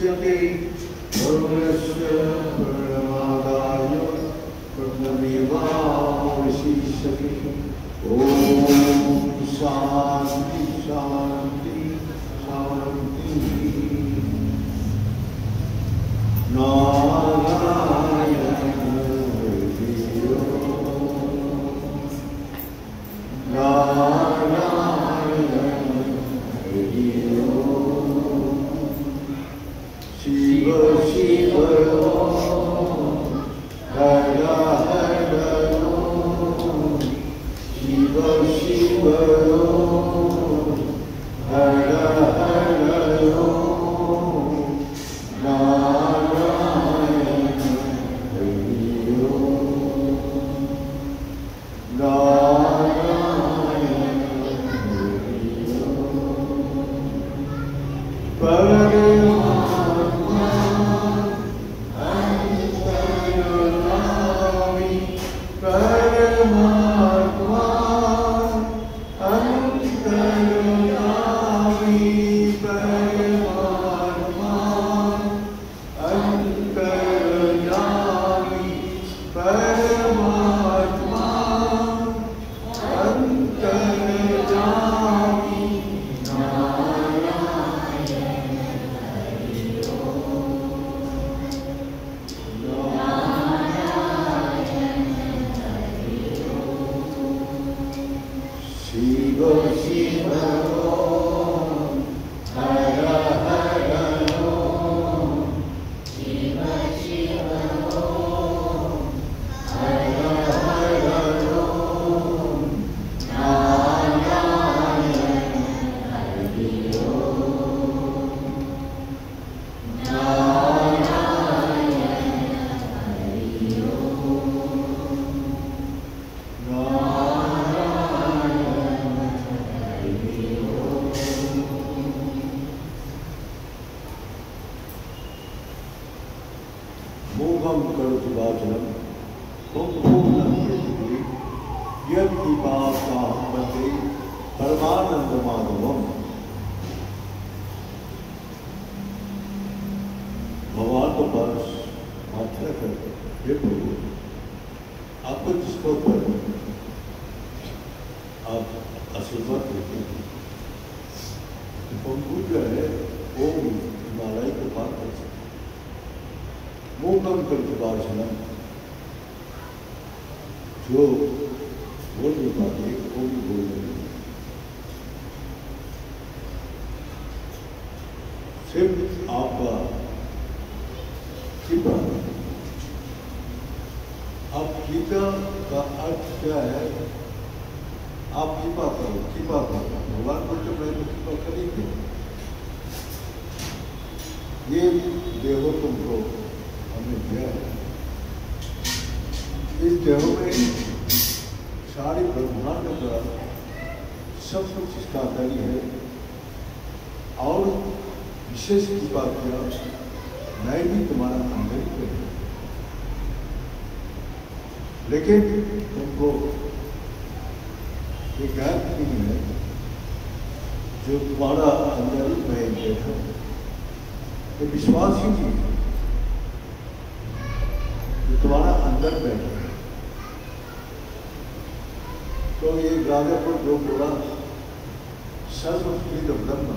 प्रपद्यते धर्मस्य प्रणमादाय प्रणमेवावशिष्यते। ओम शांति शांति शांति। नारायण नारायण शिव शिव हर हर शिव शिव हर हर नारायण नारायण परमात्मा अंतर्यामी परमात्मा अंतर्यामी परमात्मा अंतर्यामी परमात्मा अंतर्यामी शिव शिव हर हर शिव शिव हर हर नारायण हरि नारायण हरि मोहम करोति वाचनम पूर्णं प्रति यद दीपावते परमानंद माधवम। भगवान को बस प्रार्थना करते हे प्रभु, आपको जिसको पर आप आशीर्वाद देते हैं पंखु जो है वो हिमालय को पार कर सकते। मोकम करके वाचनम जो बोल नहीं पाते वो भी बोल रहे हैं। सिर्फ आपका कृपा। अब गीता का अर्थ क्या है? आप कृपा करो, कृपा करो। भगवान को तो मैं कृपा करेंगे। ये देवो तुमको हमने दिया है। इस देह में सारी ब्रह्मांड का सब कुछ इसका आधारी है और विशेष कृपा किया मैं भी तुम्हारा अंदर ही है। लेकिन तुमको ये ज्ञान नहीं है जो तुम्हारा अंदर ही मैं बैठा हूँ, ये विश्वास ही नहीं है जो तुम्हारा अंदर बैठा है। तो ये राजा को जो बोला सर्वस्कृत ब्रह्म,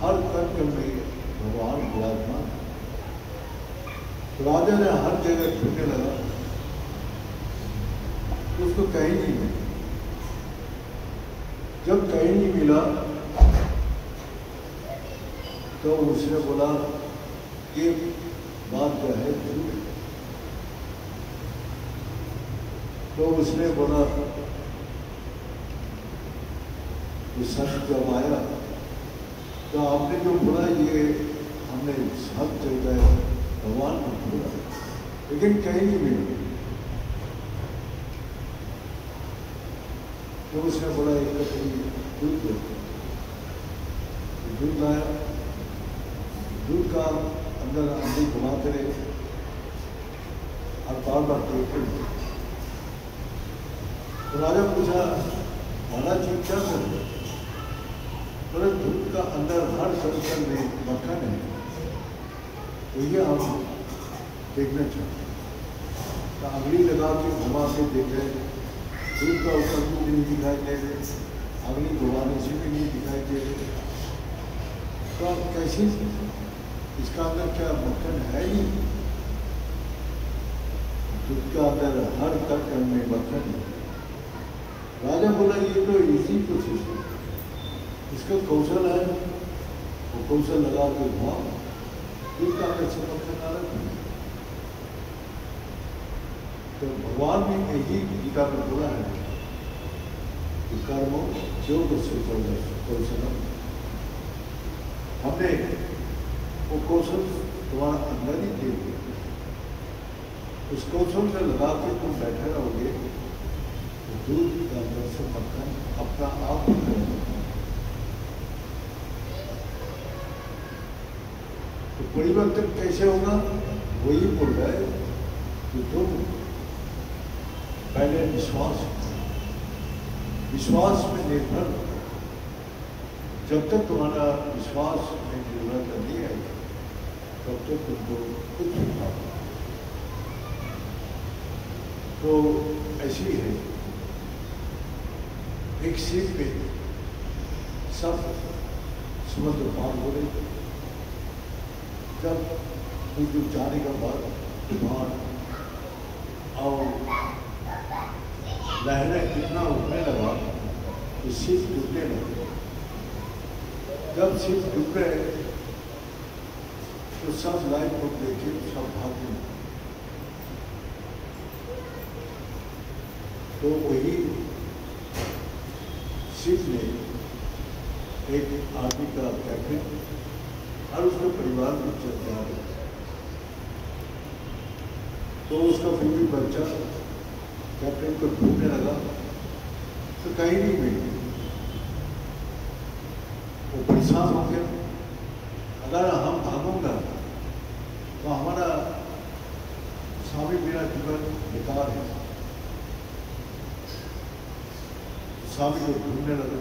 हर तत्व में भगवान विराजमान। तो राजा ने हर जगह ढूंढने लगा, तो उसको कहीं नहीं मिला। जब कहीं नहीं मिला तो उसने बोला ये बात जो है झूठ। तो उसने बोला ये सच जब आया तो आपने जो बोला ये हमने सब चलता है भगवान को बोला, लेकिन कहीं नहीं मिला। तो उसने बोला एक कटोरी दूध दो। दूध लाया, दूध का अंदर अंदर घुमाते रहे और बार बार देखते। तो राजा पूछा महाराज जी क्या कर रहे? दूध का अंदर हर कंकर में मक्खन है, तो ये हम देखना चाहते हैं। तो अगली लगा के घुमा के देखे, दूध का ऊपर दूध नहीं दिखाई दे रहे, अगली घुमाने से भी नहीं दिखाई दे रहे, तो अब कैसे इसका अंदर क्या मक्खन है ही? दूध का अंदर हर तक में मक्खन है। राजा बोला ये तो इजी प्रोसेस है, इसका कौशल है, वो कौशल लगा के घुमाओ, दूध का अंदर से मक्खन अलग है। तो भगवान ने यही गीता में बोला है कि कर्म योग से कौशलम, हमने वो कौशल तुम्हारा अंदर ही दे दिया, उस कौशल में लगा के तुम बैठे रहोगे तो दूध के अंदर से मक्खन अपना आप निकलेगा। तो परिवर्तन कैसे होगा? वही बोल रहा है कि तुम पहले विश्वास में निर्भर, जब तक तुम्हारा विश्वास में निर्भर नहीं आएगा तब तक तुमको कुछ नहीं पाओगे। तो ऐसी है, एक सीट पे सब समुद्र पार हो रहे, जब कुछ जाने का बाद तूफान और लहरें कितना उठने लगा तो शिप डूबने लगे। जब शिप डूब गए तो सब लाइफ को देखे, सब भागने लगे। तो वही शिप ने एक आदमी का कैप्टन और उसके परिवार को चल जा रहे, तो उसका फिर भी बच्चा कैप्टन को ढूंढने लगा तो कहीं नहीं मिली। वो परेशान हो गया, अगर हम भागूंगा तो हमारा स्वामी बिना जीवन बेकार है। स्वामी को ढूंढने लगा,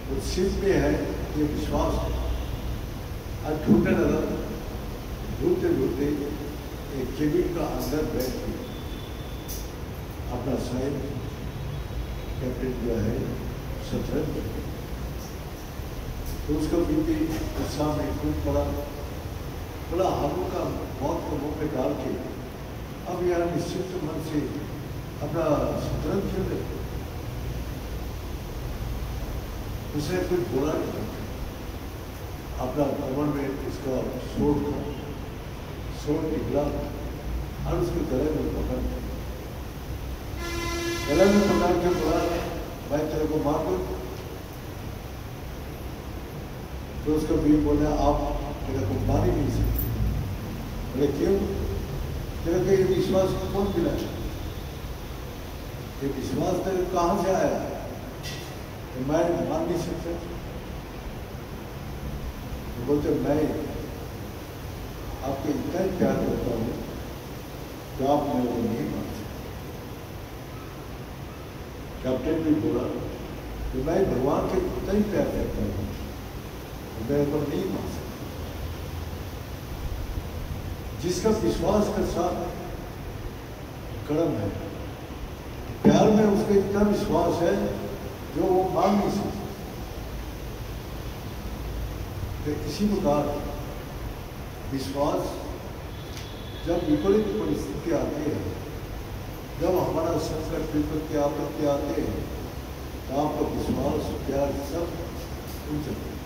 वो शिव में है ये विश्वास है, आज ढूंढने लगा, ढूंढते ढूंढते एक केबिन का अंदर बैठ के अपना साइड कैप्टन जो है शतरंज, तो उसका बीबी गुस्सा में टूट पड़ा, बड़ा हाथों का मौत को मुंह में डाल के अब यार निश्चित मन से अपना शतरंज खेल रहे। उसने कुछ बोला नहीं, अपना कमर में उसका सोट निकला और उसके गले में पकड़ के बोला मैं तेरे को मार दूं। तो उसका बीवी बोला आप तेरे को मार ही नहीं सकते। बोले क्यों? तेरे को ये विश्वास कौन मिला? ये विश्वास तेरे कहाँ से आया? तो मैं मान नहीं सकता। तो बोलते मैं आपको इतना ही प्यार करता हूँ कि आप मेरे को नहीं मान सकते। कैप्टन भी बोला कि मैं भगवान के इतना ही प्यार करता हूँ, मेरे को नहीं मान सकता। जिसका विश्वास के साथ कर्म है, प्यार में उसका इतना विश्वास है जो वो मान नहीं सकता। तो इसी प्रकार विश्वास जब विपरीत परिस्थिति आती है, जब हमारा संकट विपत्ति आपत्ति आते हैं, तो आपका विश्वास प्यार सब उन सकते हैं।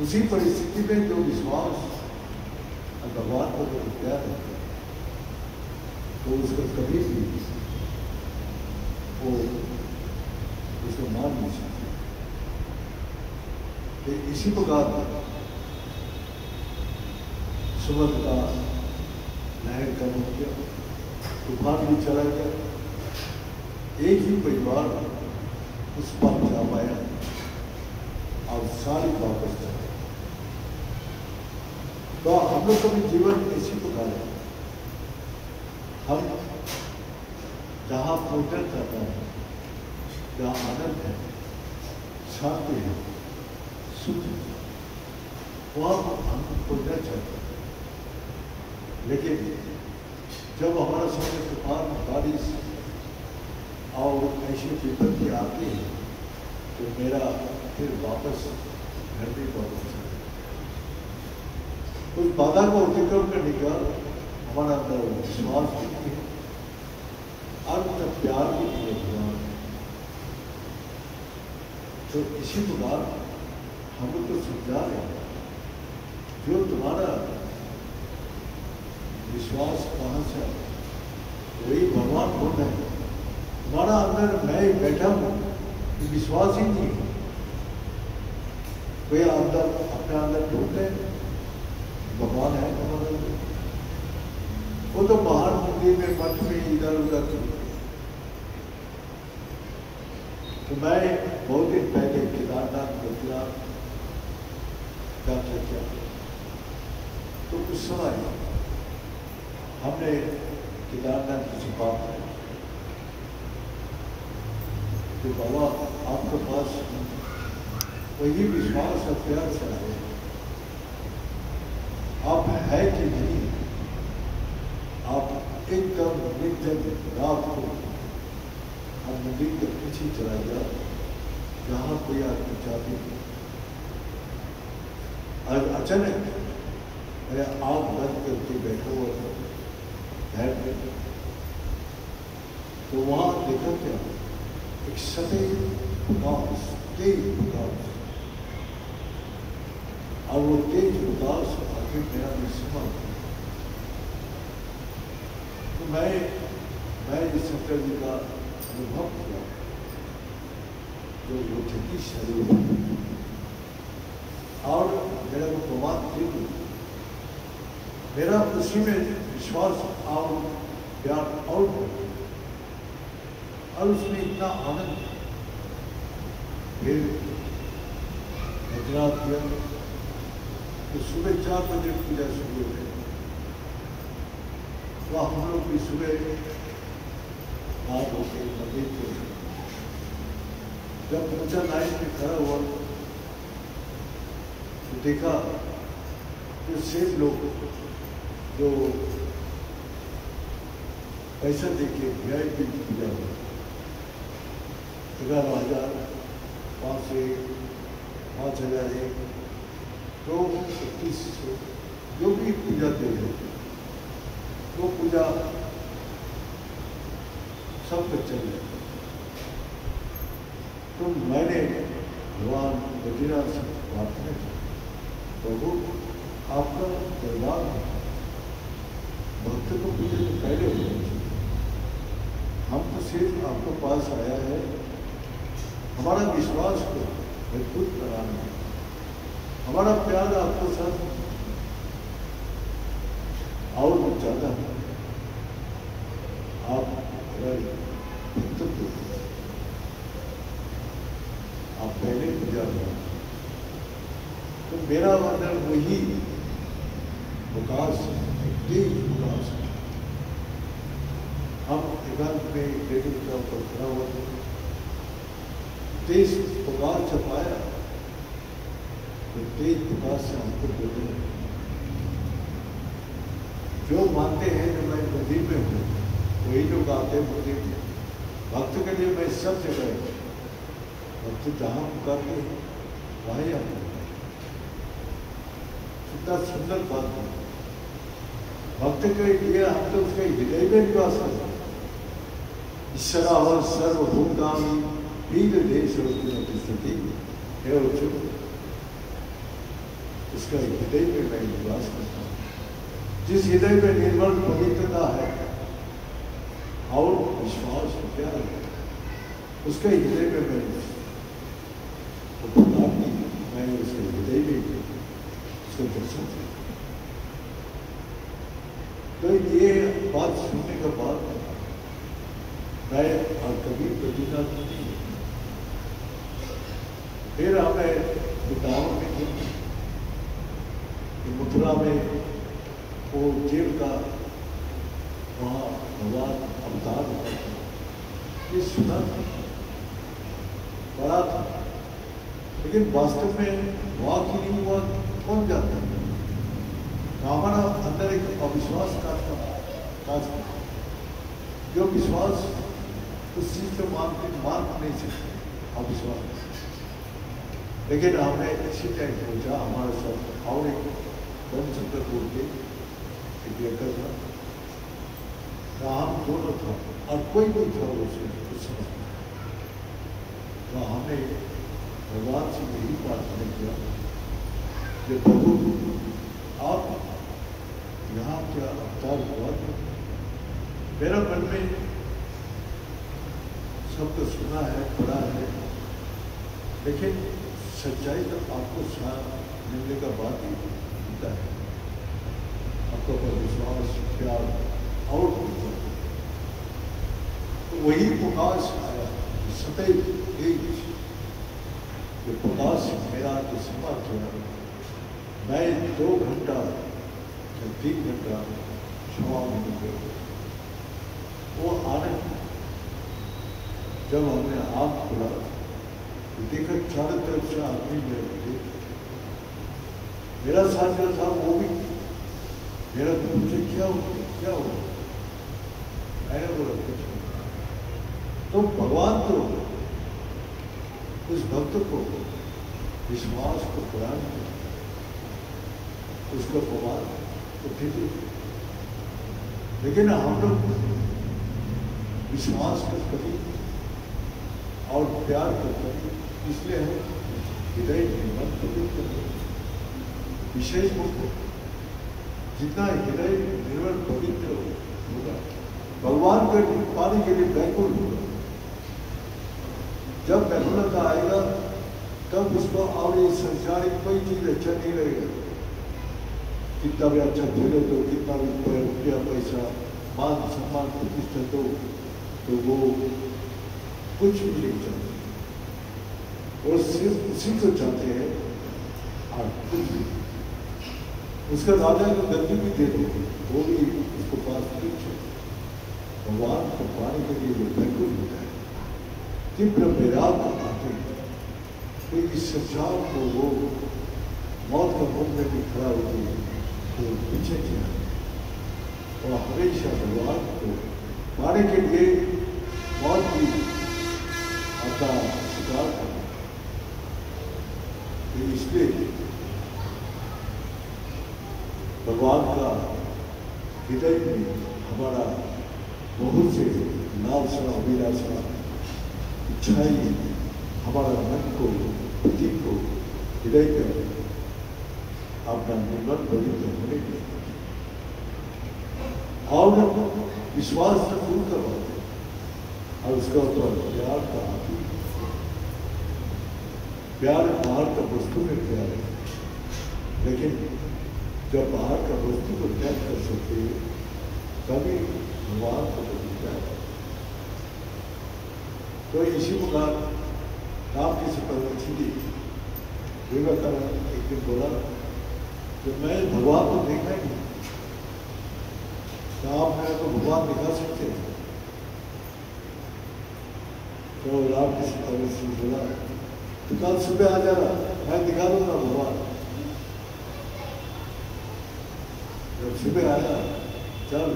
उसी परिस्थिति में जो विश्वास भगवान को जो प्यार है तो उसको कभी भी वो उसको मान नहीं सकते। तो इसी प्रकार सुबह का लहर का मुख्य तूफान भी चला गया, एक ही परिवार उस पर जा पाया और सारी वापस चले। तो हम लोग का भी जीवन इसी प्रकार है, हम जहाँ पहुँचना चाहता है, जहाँ आनंद है, शांति है, सुख वहाँ हमको न चाहिए। लेकिन जब हमारा समय तूफान बारिश और ऐसी विपत्ति आती है तो मेरा फिर वापस घर भी पहुँचना है। उस बाधा को अतिक्रम करने का हमारा अंदर विश्वास भी है और तक प्यार भी है भगवान। तो इसी प्रकार हम तो समझा रहे हैं, जो तुम्हारा विश्वास कहाँ से वही भगवान बोल रहे हैं। तुम्हारा अंदर मैं बैठा हूँ, विश्वास ही नहीं है। कोई अंदर अपने अंदर ढूंढते भगवान है तुम्हारे अंदर, वो तो बाहर मंदिर में मठ में इधर उधर। तो मैं बहुत दिन पहले केदारनाथ बद्रीनाथ का किया, तो उस समय हमने केदारनाथ की बात की कि बाबा आपके पास वही विश्वास और प्यार से आए, आप है कि नहीं। आप एकदम निर्जन रात को हम मंदिर के पीछे चला गया जहाँ कोई आदमी चाहती थी। अचानक मेरे आँख बंद करके बैठा हुआ था घर में, तो वहाँ देखा क्या, एक सदैव उदास तेज उदास, और वो तेज उदास आखिर मेरा भी सुना। तो मैं इस शंकर जी का अनुभव किया, जो वो छठी शरीर और मेरा वो प्रमाद थे, मेरा उसी में विश्वास और प्यार और उसमें इतना आनंद। फिर बद्रीनाथ किया तो सुबह 4 बजे पूजा शुरू हो गई। तो हम लोग भी सुबह रात होकर मंदिर के जब पूजा लाइन में खड़ा हुआ तो देखा तो सेठ लोग जो पैसा देके VIP पूजा हुआ 11,000 5,000 तो 25 जो भी पूजा दे रहे वो पूजा सब कुछ चल रहा। तो मैंने भगवान बद्रीनाथ से प्रार्थना की, प्रभु आपका दरबार भक्त को पूजे तो पहले हो गए, हम तो सिर्फ आपके पास आया है हमारा विश्वास को मजबूत कराना है, हमारा प्यार आपके साथ और ज़्यादा है। आप आप पहले पूजा करें तो मेरा अंदर वही विकास तेज विकास। हम एकांत में टेबल के ऊपर खड़ा हुआ तेज विकास छपाया तो तेज विकास से हमको बोले जो मानते हैं जो मैं मंदिर में हूँ वही लोग आते हैं मंदिर में। भक्त के लिए मैं सब जगह भक्त जहाँ पुकारते हैं वहीं आते हैं। कितना सुंदर बात है, भक्त के लिए हम तो उसके हृदय में विश्वास करते हैं। ईश्वरा और सर्वभूतानि वीर देश स्थिति है उसका हृदय में मैं विश्वास करता हूँ। जिस हृदय में निर्मल पवित्रता है और विश्वास क्या है उसके हृदय में मैं उसके हृदय में उसको दर्शन किया। तो ये बात सुनने के बाद मैं और कभी बद्रीनाथ नहीं। फिर हमें वृंदावन में गए, मथुरा में वो जेल का वहाँ भगवान अवतार होता था, ये सुना था, बड़ा था। लेकिन वास्तव में हुआ कि नहीं हुआ कौन जानता है। तो हमारा अंदर एक अविश्वास का जो विश्वास उस चीज को मान नहीं सकते अविश्वास। लेकिन हमने इसी टाइम सोचा हमारे साथ और एक बम शंकर बोल के एक लेकर था, हम दोनों था और कोई भी था उस समय। तो हमने भगवान से यही प्रार्थना किया कि प्रभु आप यहाँ क्या अवतार हुआ था। मेरा मन में सब तो सुना है पढ़ा है, लेकिन सच्चाई तो आपको मिलने का बाद ही होता है। आपको पर विश्वास प्यार और तो वही प्रकाश आया सदैव एक जो प्रकाश मेरा जो समा किया। मैं 2 घंटा या 3 घंटा क्षमा में वो आनंद जब हमने आँख खोला तो देखा चारों तरफ से आदमी मेरे मेरा साथ जो था वो भी मेरा तो मुझे क्या हुआ मैंने बोला कुछ। तो भगवान तो उस भक्त को विश्वास को प्रदान किया, उसका भगवान तो ठीक है। लेकिन हम लोग विश्वास कर कभी और प्यार कर कभी, इसलिए हम हृदय निर्मल पवित्र विशेष रूप जितना हृदय निर्मल पवित्र होगा भगवान को पाने के लिए व्याकुल होगा। जब व्याकुलता आएगा तब उसको और ये संसारिक कोई चीज अच्छा नहीं रहेगा। कितना भी अच्छा खेलो तो कितना भी रुपया पैसा मान सम्मान प्रतिष्ठा दो तो वो कुछ भी नहीं चाहते, और सिर्फ उसी को चाहते हैं। और कुछ भी उसका राजा को गद्दी भी दे दो वो भी उसको पास कुछ भगवान को पाने के लिए व्याकुल होता है। तीव्र विराग आते तो इस संसार को वो मौत का मुख में भी खड़ा होती है तो पीछे किया और हमेशा भगवान को पाने के लिए मौत की आता स्वीकार करना। इसलिए भगवान का हृदय में हमारा बहुत से लालसा अभिलाषा इच्छाएं हमारा मन को बुद्धि को हृदय कर अपना निर्मल पवित्र होने के और विश्वास से दूर करवाते और उसका तो प्यार का प्यार बाहर का वस्तु में प्यार है, लेकिन जब बाहर का वस्तु को त्याग कर सकते हैं तभी भगवान को प्यार। तो इसी प्रकार राम की परवर्थी थी विवेकानंद एक दिन बोला कि मैं भगवान को देखा ही नहीं, तो आप मेरे को भगवान दिखा सकते हैं। तो राम की परवर्थी बोला तो कल सुबह आ जाना मैं दिखा दूंगा भगवान। जब सुबह आया चल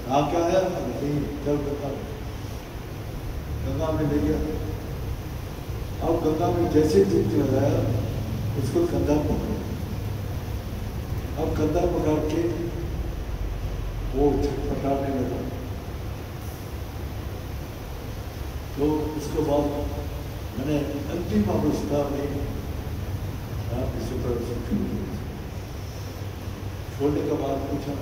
आ क्या आया नहीं चल गंगा में ले गया। अब गंगा में जैसे डुबकी लगाया उसको कंधा पकड़ा। अब कंधा पकड़ के वो छटपटाने लगा। तो उसके बाद मैंने अंतिम अवस्था में छोड़ने के बाद पूछा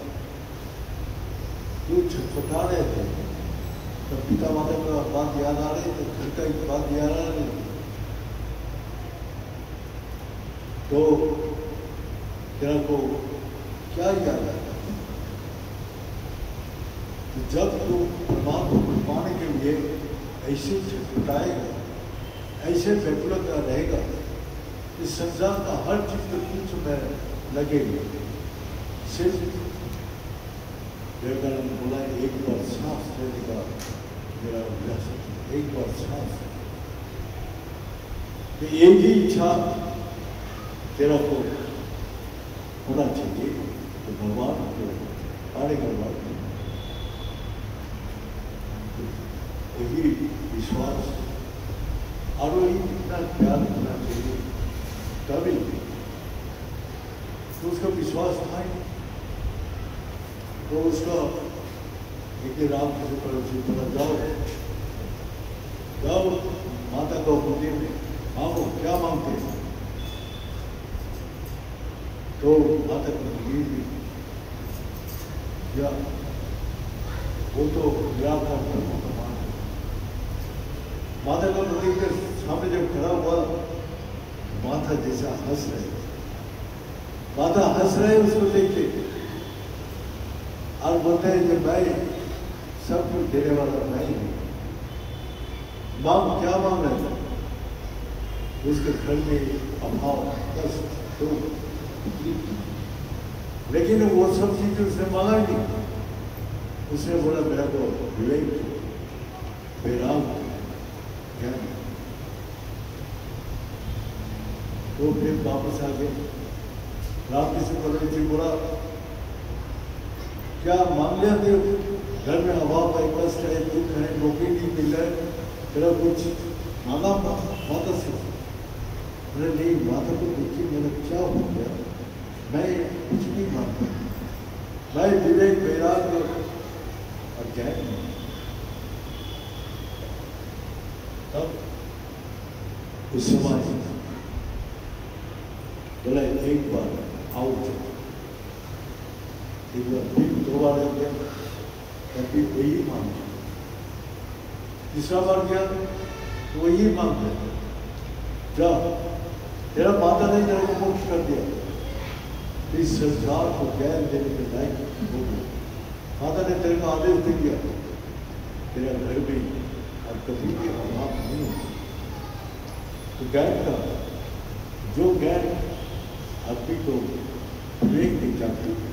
जो छटपटा रहे थे तो पिता माता का बात याद आ रही तो घर का एक बात याद आ रही। तो तेरा को क्या याद आया? तो जब तू परमात्मा को पाने के लिए ऐसे छटपटाएगा ऐसे व्याकुलता रहेगा इस संसार का हर चीज तो कुछ में लगेगा। सिर्फ विवेकानंद बोला एक बार सांस लेने का मेरा अभ्यास है, एक बार सांस कि एक ही इच्छा तेरा को होना चाहिए तो भगवान को पाने का बात वही विश्वास और वही कितना प्यार होना चाहिए तभी तो उसका विश्वास था ही तो उसका एक राम किसी पर बोला जाओ जाओ माता को मंदिर में मांगो क्या मांगते हैं तो माता को मंदिर में या वो तो निराकार कर्मों का मान माता का मंदिर के सामने जब खड़ा हुआ माता जैसा हंस रहे माता हंस रहे उसको देख के और बोलते हैं जब भाई सब कुछ देने वाला नहीं मांग क्या मांग रहे थे उसके घर में अभाव कष्ट दुख लेकिन वो सब चीजें उसने मांगा ही नहीं उसने बोला मेरा को विवेक वैराग ज्ञान तो फिर वापस आ गए रामकृष्ण परमहंस जी बोला क्या मांग लिया थे घर में अभाव है कष्ट है दुख है नौकरी नहीं मिल रहा है तेरा कुछ मांगा माता से मैंने नहीं माता को देखिए मेरा क्या हो गया मैं कुछ नहीं मानता मैं विवेक वैराग और ज्ञान तब उस समय बोला एक बार आओ एक बार फिर दो बार गया तभी वही मांग तीसरा बार गया तो वही मांग जा तेरा माता ने तेरे को मोक्ष कर दिया इस संसार को ज्ञान देने के लायक हो गया माता ने तेरे को आदेश दे दिया तेरा घर भी और कभी भी अभाव नहीं हो तो ज्ञान का जो ज्ञान आदमी को विवेक में जागृत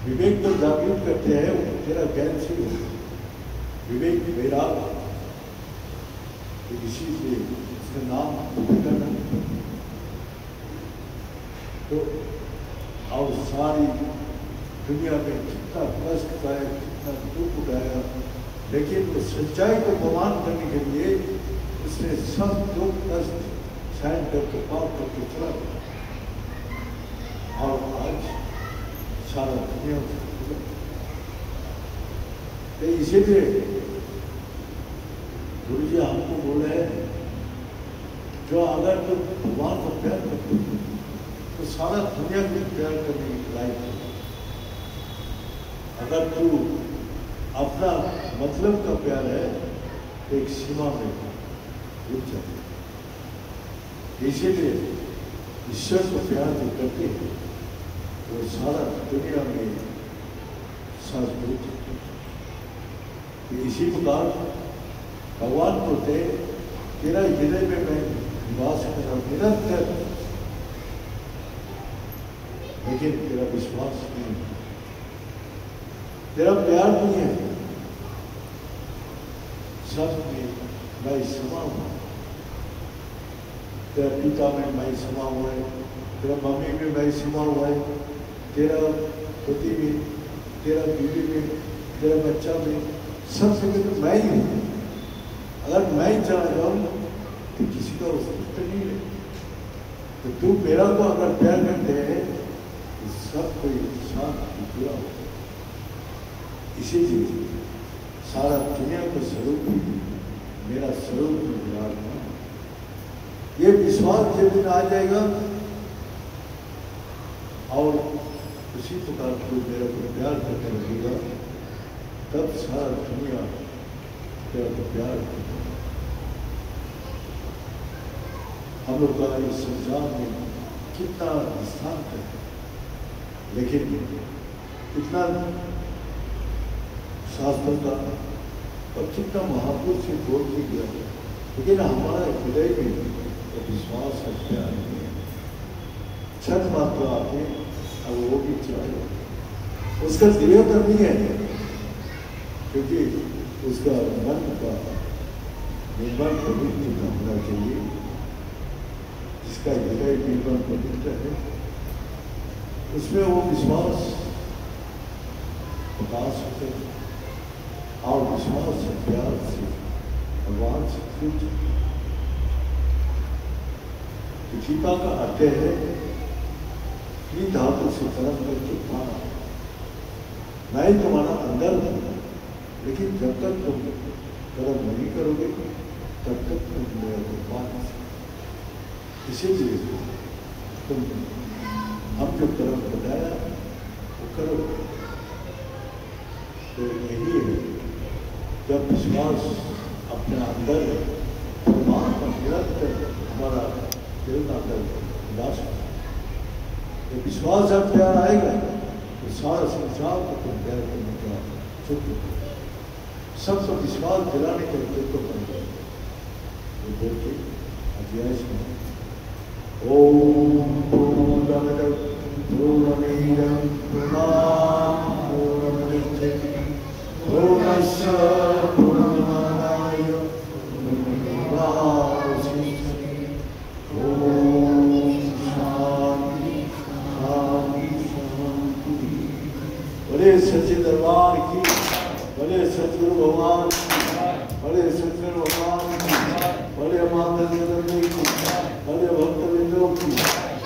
विवेक को जागृत करते हैं वो तेरा ज्ञान से हो विवेक वैराग इसी से उसका नाम करना तो और सारी दुनिया में कितना कष्ट पाया कितना दुख उठाया लेकिन उस सच्चाई को प्रमाण करने के लिए उसने सब दुख कष्ट सहन करके पाप करके चला और आज सारा दुनिया तो इसीलिए गुरु जी हमको बोले हैं जो अगर तुम भगवान को प्यार करते हो तो सारा दुनिया को प्यार करने की लायक है अगर तू अपना मतलब का प्यार है तो एक सीमा में रुक जाए इसीलिए ईश्वर को प्यार जो करते हैं वो सारा दुनिया में सांस्कृतिक इसी प्रकार भगवान बोलते तेरा हृदय में मैं निवास कर रहा हूँ निरंतर लेकिन तेरा विश्वास नहीं तेरा प्यार नहीं है सब में मैं समा हूँ तेरा पिता में मैं समा हुआ है तेरा मम्मी में मैं समा हुआ है तेरा पति में तेरा बीवी में तेरा बच्चा में सब जगह तो मैं ही हूँ अगर मैं चला जाऊँ तो किसी का अस्तित्व नहीं है तो तू मेरा को अगर प्यार करते हैं तो सब कोई साथ पूरा हो इसीलिए सारा दुनिया का स्वरूप मेरा स्वरूप में विराजमान ये विश्वास जिस दिन आ जाएगा और उसी प्रकार को मेरा को प्यार करने लगेगा तब सारा दुनिया तेरा को प्यार करेगा हम लोग का इस संसार में कितना दृष्टांत है लेकिन इतना शास्त्र का और कितना महापुरुष से बोल भी गया लेकिन हमारा हृदय में विश्वास है प्यार नहीं है छठ मात्रा आते अब वो भी चाहिए उसका निरंतर नहीं है क्योंकि उसका मन का निर्मल पवित्र होना चाहिए, जिसका हृदय निर्मल पवित्र है, उसमें वो विश्वास प्रकाश होते हैं और विश्वास से प्यार से भगवान से खुद कृपा का अर्थ है कि धातु से कर्म करके पाना। मैं तुम्हारा अंदर हूं, लेकिन जब तक तुम कर्म नहीं करोगे तब तक तुम मेरे को पा नहीं सकते। इसीलिए तुम हम जो कर्म बताया वो करो। तो यही है, जब विश्वास अपने अंदर परमात्मा निरंतर हमारा दिल का अंदर उदास है, जब विश्वास और प्यार आएगा तो सारा संसार को तुम प्यार करने का शुक्र सबको विश्वास दिलाने के लिए तो बन गए। तो देखिए अध्याय में ओम पूर्णमद पूर्णमेदं पूर्णात् पूर्णस्य पूर्णमादाय पूर्णमेवावशिष्यते। ओम शांति शांति शांति। बोले सच्चे दरबार की, बोले सतगुरु भगवान की, बोले सतगुरु भगवान की, बोले माता जगदम्बे की, बोले भक्तविंदों की,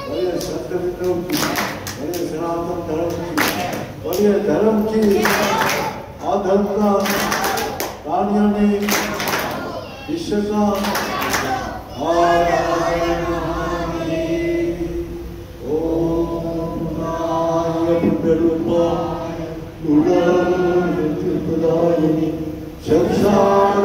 बोले सत्यविंदों की, बोले सनातन धर्म की, बोले धर्म की अधर्म का प्राणियों ने विश्व का संसार